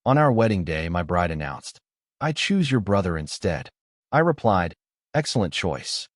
On our wedding day, my bride announced, "I choose your brother instead." I replied, "Excellent choice."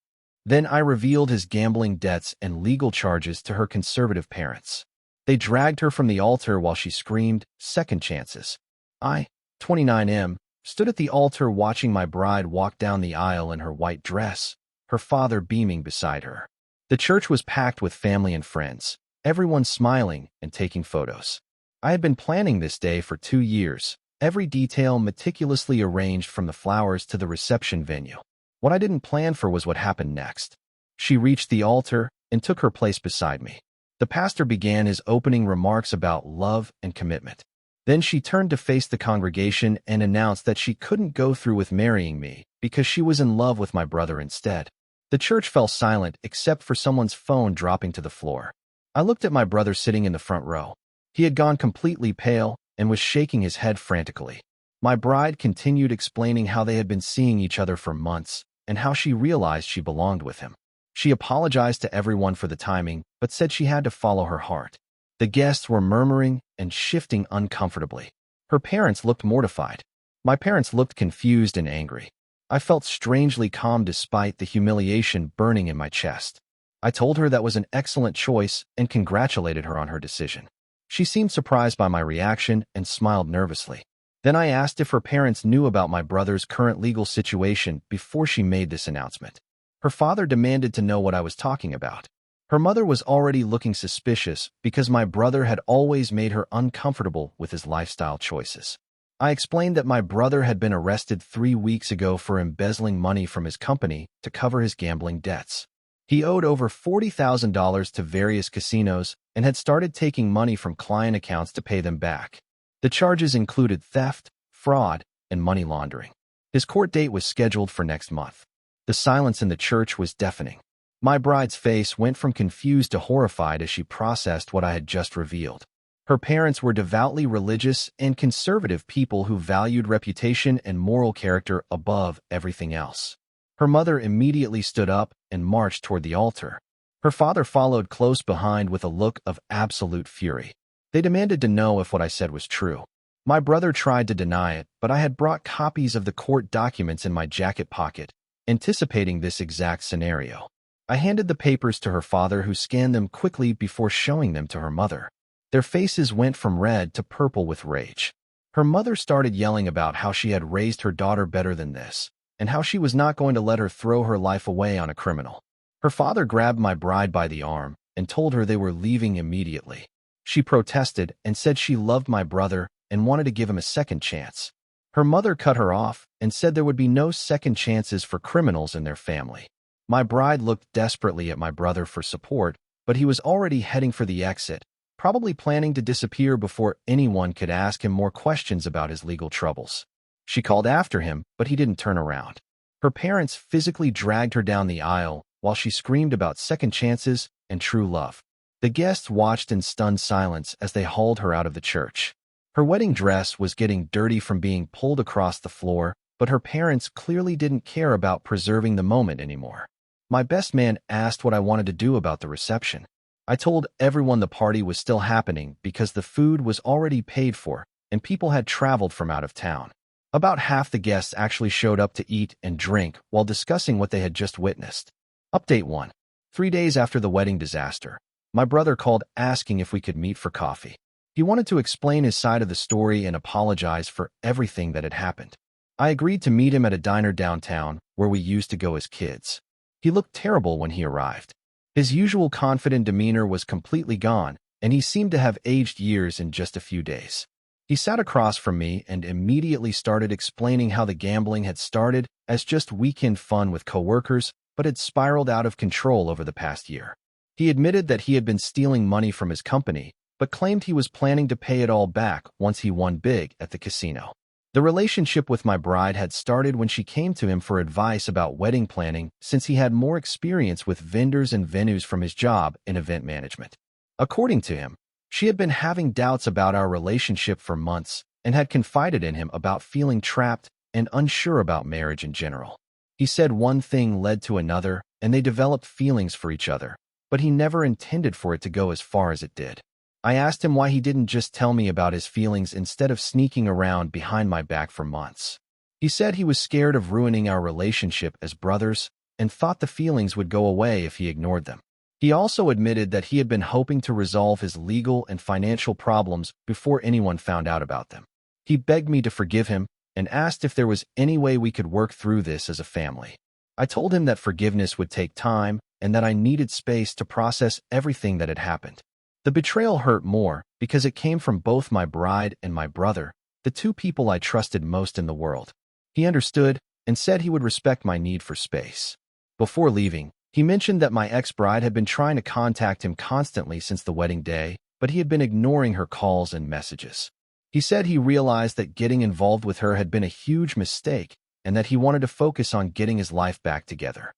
Then I revealed his gambling debts and legal charges to her conservative parents. They dragged her from the altar while she screamed, "Second chances." I, 29M, stood at the altar watching my bride walk down the aisle in her white dress, her father beaming beside her. The church was packed with family and friends, everyone smiling and taking photos. I had been planning this day for 2 years, every detail meticulously arranged from the flowers to the reception venue. What I didn't plan for was what happened next. She reached the altar and took her place beside me. The pastor began his opening remarks about love and commitment. Then she turned to face the congregation and announced that she couldn't go through with marrying me because she was in love with my brother instead. The church fell silent except for someone's phone dropping to the floor. I looked at my brother sitting in the front row. He had gone completely pale and was shaking his head frantically. My bride continued explaining how they had been seeing each other for months and how she realized she belonged with him. She apologized to everyone for the timing, but said she had to follow her heart. The guests were murmuring and shifting uncomfortably. Her parents looked mortified. My parents looked confused and angry. I felt strangely calm despite the humiliation burning in my chest. I told her that was an excellent choice and congratulated her on her decision. She seemed surprised by my reaction and smiled nervously. Then I asked if her parents knew about my brother's current legal situation before she made this announcement. Her father demanded to know what I was talking about. Her mother was already looking suspicious because my brother had always made her uncomfortable with his lifestyle choices. I explained that my brother had been arrested 3 weeks ago for embezzling money from his company to cover his gambling debts. He owed over $40,000 to various casinos and had started taking money from client accounts to pay them back. The charges included theft, fraud, and money laundering. His court date was scheduled for next month. The silence in the church was deafening. My bride's face went from confused to horrified as she processed what I had just revealed. Her parents were devoutly religious and conservative people who valued reputation and moral character above everything else. Her mother immediately stood up and marched toward the altar. Her father followed close behind with a look of absolute fury. They demanded to know if what I said was true. My brother tried to deny it, but I had brought copies of the court documents in my jacket pocket, anticipating this exact scenario. I handed the papers to her father, who scanned them quickly before showing them to her mother. Their faces went from red to purple with rage. Her mother started yelling about how she had raised her daughter better than this, and how she was not going to let her throw her life away on a criminal. Her father grabbed my bride by the arm and told her they were leaving immediately. She protested and said she loved my brother and wanted to give him a second chance. Her mother cut her off and said there would be no second chances for criminals in their family. My bride looked desperately at my brother for support, but he was already heading for the exit, probably planning to disappear before anyone could ask him more questions about his legal troubles. She called after him, but he didn't turn around. Her parents physically dragged her down the aisle while she screamed about second chances and true love. The guests watched in stunned silence as they hauled her out of the church. Her wedding dress was getting dirty from being pulled across the floor, but her parents clearly didn't care about preserving the moment anymore. My best man asked what I wanted to do about the reception. I told everyone the party was still happening because the food was already paid for and people had traveled from out of town. About half the guests actually showed up to eat and drink while discussing what they had just witnessed. Update 1. 3 days after the wedding disaster, my brother called asking if we could meet for coffee. He wanted to explain his side of the story and apologize for everything that had happened. I agreed to meet him at a diner downtown where we used to go as kids. He looked terrible when he arrived. His usual confident demeanor was completely gone, and he seemed to have aged years in just a few days. He sat across from me and immediately started explaining how the gambling had started as just weekend fun with coworkers, but had spiraled out of control over the past year. He admitted that he had been stealing money from his company, but claimed he was planning to pay it all back once he won big at the casino. The relationship with my bride had started when she came to him for advice about wedding planning, since he had more experience with vendors and venues from his job in event management. According to him, she had been having doubts about our relationship for months and had confided in him about feeling trapped and unsure about marriage in general. He said one thing led to another, and they developed feelings for each other, but he never intended for it to go as far as it did. I asked him why he didn't just tell me about his feelings instead of sneaking around behind my back for months. He said he was scared of ruining our relationship as brothers and thought the feelings would go away if he ignored them. He also admitted that he had been hoping to resolve his legal and financial problems before anyone found out about them. He begged me to forgive him and asked if there was any way we could work through this as a family. I told him that forgiveness would take time and that I needed space to process everything that had happened. The betrayal hurt more because it came from both my bride and my brother, the two people I trusted most in the world. He understood and said he would respect my need for space. Before leaving, he mentioned that my ex-bride had been trying to contact him constantly since the wedding day, but he had been ignoring her calls and messages. He said he realized that getting involved with her had been a huge mistake and that he wanted to focus on getting his life back together.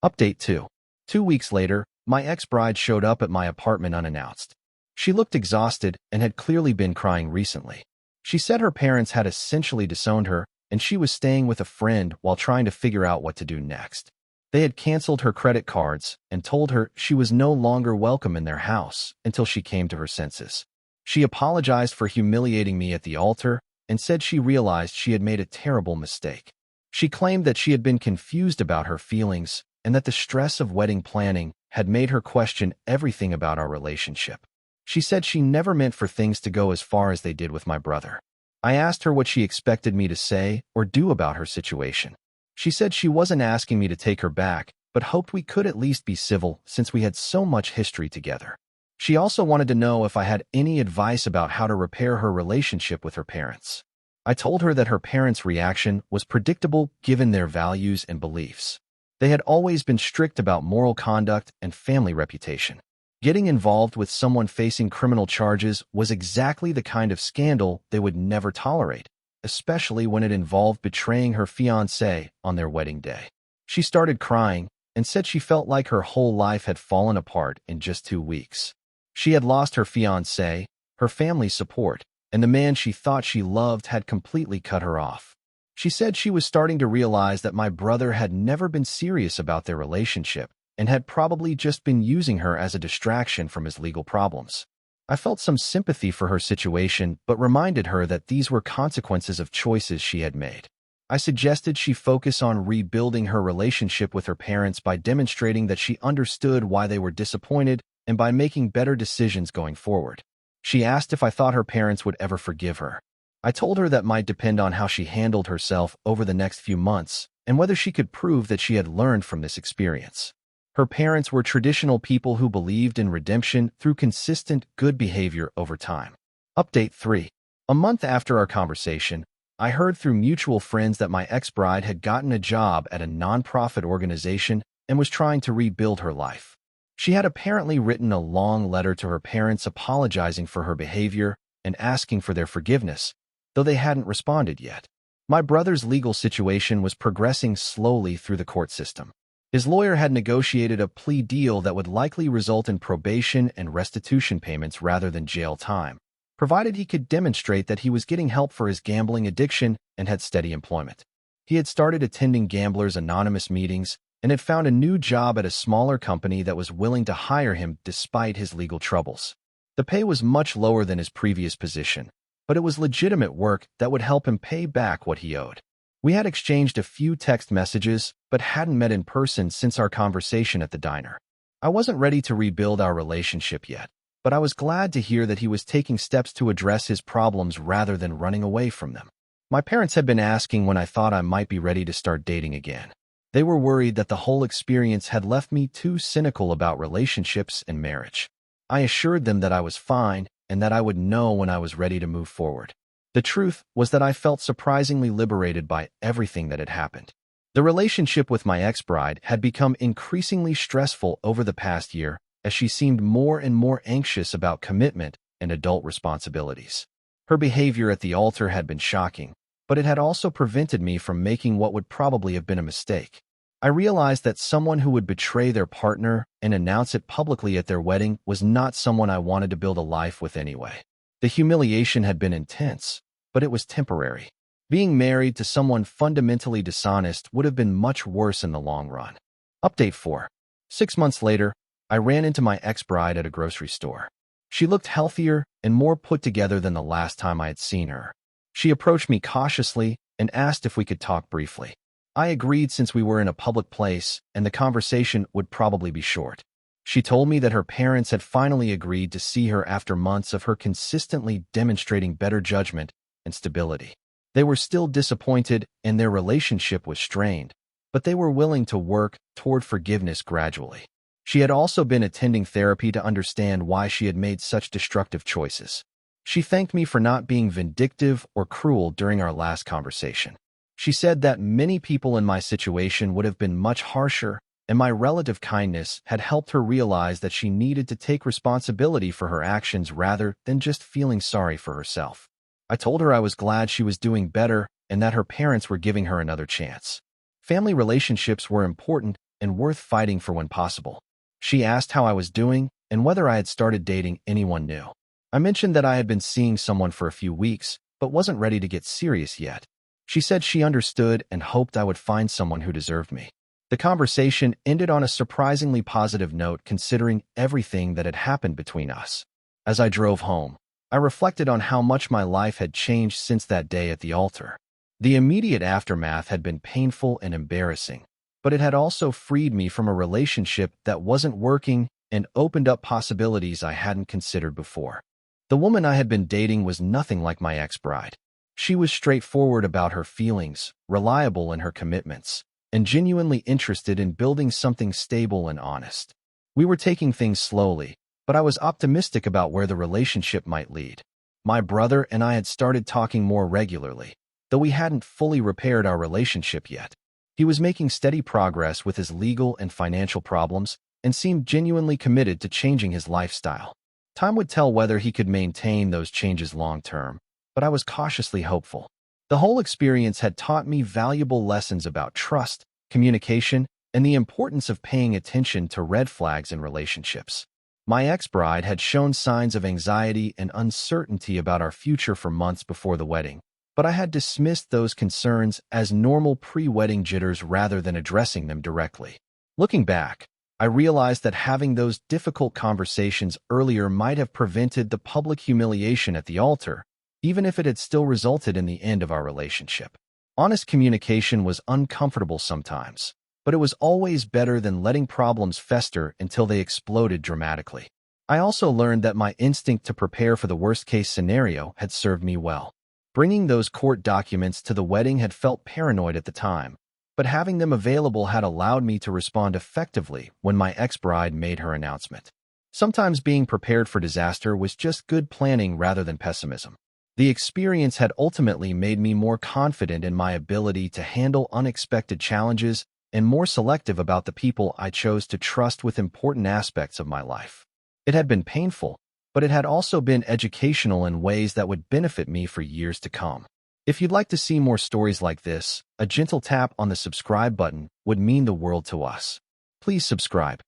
Update 2. 2 weeks later, my ex-bride showed up at my apartment unannounced. She looked exhausted and had clearly been crying recently. She said her parents had essentially disowned her and she was staying with a friend while trying to figure out what to do next. They had canceled her credit cards and told her she was no longer welcome in their house until she came to her senses. She apologized for humiliating me at the altar and said she realized she had made a terrible mistake. She claimed that she had been confused about her feelings and that the stress of wedding planning had made her question everything about our relationship. She said she never meant for things to go as far as they did with my brother. I asked her what she expected me to say or do about her situation. She said she wasn't asking me to take her back, but hoped we could at least be civil since we had so much history together. She also wanted to know if I had any advice about how to repair her relationship with her parents. I told her that her parents' reaction was predictable given their values and beliefs. They had always been strict about moral conduct and family reputation. Getting involved with someone facing criminal charges was exactly the kind of scandal they would never tolerate, especially when it involved betraying her fiancé on their wedding day. She started crying and said she felt like her whole life had fallen apart in just 2 weeks. She had lost her fiancé, her family's support, and the man she thought she loved had completely cut her off. She said she was starting to realize that my brother had never been serious about their relationship and had probably just been using her as a distraction from his legal problems. I felt some sympathy for her situation, but reminded her that these were consequences of choices she had made. I suggested she focus on rebuilding her relationship with her parents by demonstrating that she understood why they were disappointed and by making better decisions going forward. She asked if I thought her parents would ever forgive her. I told her that might depend on how she handled herself over the next few months and whether she could prove that she had learned from this experience. Her parents were traditional people who believed in redemption through consistent good behavior over time. Update 3. A month after our conversation, I heard through mutual friends that my ex-bride had gotten a job at a nonprofit organization and was trying to rebuild her life. She had apparently written a long letter to her parents apologizing for her behavior and asking for their forgiveness, though they hadn't responded yet. My brother's legal situation was progressing slowly through the court system. His lawyer had negotiated a plea deal that would likely result in probation and restitution payments rather than jail time, provided he could demonstrate that he was getting help for his gambling addiction and had steady employment. He had started attending Gamblers Anonymous meetings and had found a new job at a smaller company that was willing to hire him despite his legal troubles. The pay was much lower than his previous position, but it was legitimate work that would help him pay back what he owed. We had exchanged a few text messages, but hadn't met in person since our conversation at the diner. I wasn't ready to rebuild our relationship yet, but I was glad to hear that he was taking steps to address his problems rather than running away from them. My parents had been asking when I thought I might be ready to start dating again. They were worried that the whole experience had left me too cynical about relationships and marriage. I assured them that I was fine and that I would know when I was ready to move forward. The truth was that I felt surprisingly liberated by everything that had happened. The relationship with my ex-bride had become increasingly stressful over the past year as she seemed more and more anxious about commitment and adult responsibilities. Her behavior at the altar had been shocking, but it had also prevented me from making what would probably have been a mistake. I realized that someone who would betray their partner and announce it publicly at their wedding was not someone I wanted to build a life with anyway. The humiliation had been intense, but it was temporary. Being married to someone fundamentally dishonest would have been much worse in the long run. Update 4. 6 months later, I ran into my ex-bride at a grocery store. She looked healthier and more put together than the last time I had seen her. She approached me cautiously and asked if we could talk briefly. I agreed since we were in a public place and the conversation would probably be short. She told me that her parents had finally agreed to see her after months of her consistently demonstrating better judgment and stability. They were still disappointed and their relationship was strained, but they were willing to work toward forgiveness gradually. She had also been attending therapy to understand why she had made such destructive choices. She thanked me for not being vindictive or cruel during our last conversation. She said that many people in my situation would have been much harsher, and my relative kindness had helped her realize that she needed to take responsibility for her actions rather than just feeling sorry for herself. I told her I was glad she was doing better and that her parents were giving her another chance. Family relationships were important and worth fighting for when possible. She asked how I was doing and whether I had started dating anyone new. I mentioned that I had been seeing someone for a few weeks, but wasn't ready to get serious yet. She said she understood and hoped I would find someone who deserved me. The conversation ended on a surprisingly positive note considering everything that had happened between us. As I drove home, I reflected on how much my life had changed since that day at the altar. The immediate aftermath had been painful and embarrassing, but it had also freed me from a relationship that wasn't working and opened up possibilities I hadn't considered before. The woman I had been dating was nothing like my ex-bride. She was straightforward about her feelings, reliable in her commitments, and genuinely interested in building something stable and honest. We were taking things slowly, but I was optimistic about where the relationship might lead. My brother and I had started talking more regularly, though we hadn't fully repaired our relationship yet. He was making steady progress with his legal and financial problems and seemed genuinely committed to changing his lifestyle. Time would tell whether he could maintain those changes long-term, but I was cautiously hopeful. The whole experience had taught me valuable lessons about trust, communication, and the importance of paying attention to red flags in relationships. My ex-bride had shown signs of anxiety and uncertainty about our future for months before the wedding, but I had dismissed those concerns as normal pre-wedding jitters rather than addressing them directly. Looking back, I realized that having those difficult conversations earlier might have prevented the public humiliation at the altar, even if it had still resulted in the end of our relationship. Honest communication was uncomfortable sometimes, but it was always better than letting problems fester until they exploded dramatically. I also learned that my instinct to prepare for the worst-case scenario had served me well. Bringing those court documents to the wedding had felt paranoid at the time, but having them available had allowed me to respond effectively when my ex-bride made her announcement. Sometimes being prepared for disaster was just good planning rather than pessimism. The experience had ultimately made me more confident in my ability to handle unexpected challenges and more selective about the people I chose to trust with important aspects of my life. It had been painful, but it had also been educational in ways that would benefit me for years to come. If you'd like to see more stories like this, a gentle tap on the subscribe button would mean the world to us. Please subscribe.